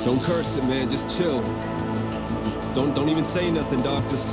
Don't curse it, man. Just chill. Just don't even say nothing, dog. Just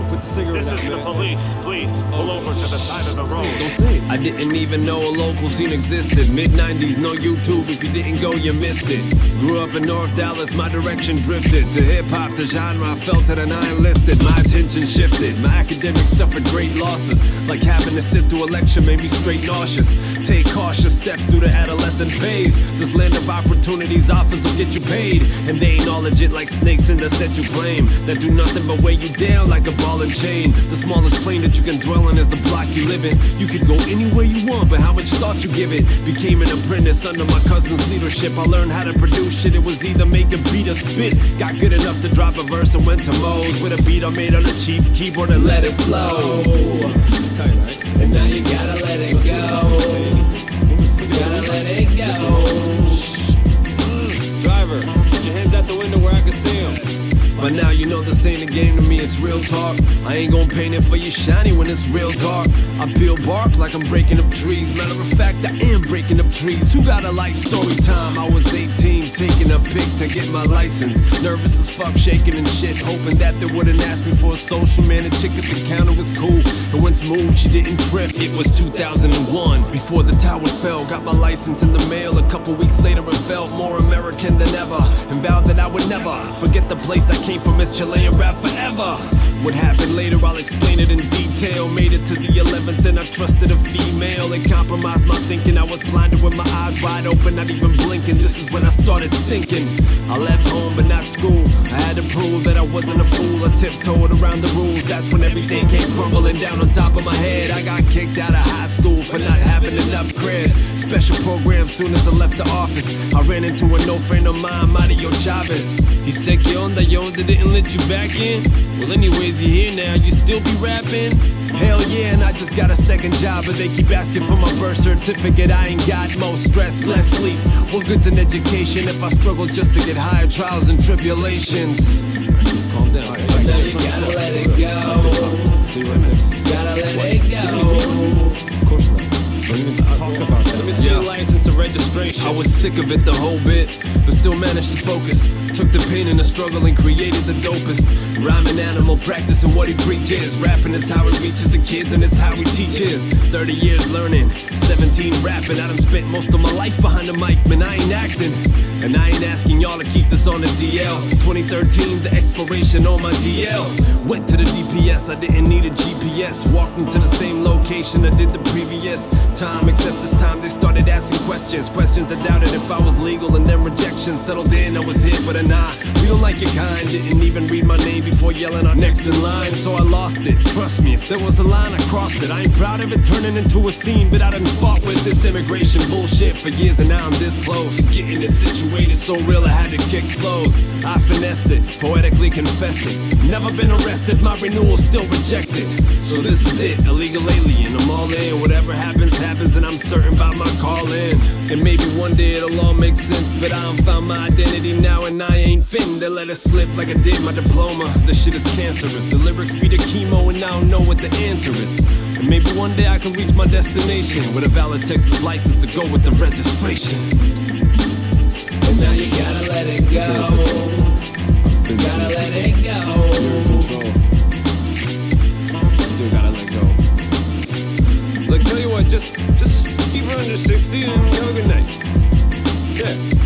put the cigarette This out, is man. the police. Please, pull over to the side of the road. Don't say it. I didn't even know a local scene existed. Mid-90s, no YouTube. If you didn't go, you missed it. Grew up in North Dallas, my direction drifted. To hip-hop, the genre, I felt it and I enlisted. My attention shifted. My academics suffered great losses. Like having to sit through a lecture made me straight nauseous. Take cautious steps through the adolescent phase. This land of opportunities offers will get you paid. And they ain't all legit like snakes in the set you claim. That do nothing but weigh you down like a ball and chain. The smallest plane that you can dwell in is the block you live in. You could go anywhere you want, but how much thought you give it? Became an apprentice under my cousin's leadership. I learned how to produce shit. It was either make a beat or spit. Got good enough to drop a verse and went to Moe's with a beat I made on a cheap keyboard and let it flow. Tight, right? And now you gotta let it go. Gotta let it go. Driver, put your hands out the window where I can see them. But now you know this ain't a game to me, it's real talk. I ain't gon' paint it for you shiny when it's real dark. I peel bark like I'm breaking up trees. Matter of fact, I am breaking up trees. Who got a light story time? I was 18, taking a pic to get my license. Nervous as fuck, shaking and shit, hoping that they wouldn't ask me for a social. Man, the chick at the counter was cool, and once moved, she didn't trip. It was 2001, before the towers fell. Got my license in the mail, a couple weeks later it felt more American than ever. And vowed that I would never forget the place I came from, Miss Chilean rap forever. What happened later, I'll explain it in detail. Made it to the 11th and I trusted a female. It compromised my thinking, I was blinded with my eyes wide open, not even blinking. This is when I started sinking. I left home but not school. I had to prove that I wasn't a fool. I tiptoed around the rules. That's when everything came crumbling down on top of my head. I got kicked out of high school for not having enough cred. Special program soon as I left the office. I ran into an old friend of mine, Mario Chavez. He said, "¿Qué onda, yo? They didn't let you back in?" Well, anyways, you here now, you still be rapping? Hell yeah, and I just got a second job, but they keep asking for my birth certificate. I ain't got more stress, less sleep. What good's an education if I struggle just to get higher trials and tribulations? Just calm down. Right? But now you gotta let it go. Stay right there. Gotta let it go. Of course not. Don't even talk about that. Let me see your license and registration. I was sick of it the whole bit, but still managed to focus. Took the pain and the struggle and created the dopest. Rhyming animal practice and what he preaches. Rapping is how he reaches the kids and it's how he teaches. 30 years learning, 17 rapping. I done spent most of my life behind the mic, man, I ain't acting. And I ain't asking y'all to keep this on the DL. 2013, the expiration on my DL. Went to the DPS, I didn't need a GPS. Walked into the same location I did the previous time. Except this time they started asking questions. Questions that doubted if I was legal, and then rejection settled in. I was hit with a nah, we don't like your kind. Didn't even read my name before yelling out next in line. So I lost it, trust me, if there was a line I crossed it. I ain't proud of it turning into a scene, but I done fought with this immigration bullshit for years and now I'm this close. Getting it situated so real I had to kick flows. I finessed it, poetically confessed it. Never been arrested, my renewal still rejected. So this is it, illegal alien, I'm all in. Whatever happens, happens, and I'm certain about my calling. And maybe one day it'll all make sense, but I done found my identity now and I ain't fitting to let it slip like I did my diploma. This shit is cancerous, the lyrics be the chemo and I don't know what the answer is. And maybe one day I can reach my destination with a valid Texas license to go with the registration. And now you gotta let it go. Gotta let it go. You're in control. Still gotta let go. Look, tell you what, just keep her under 60 and have a good night. Yeah.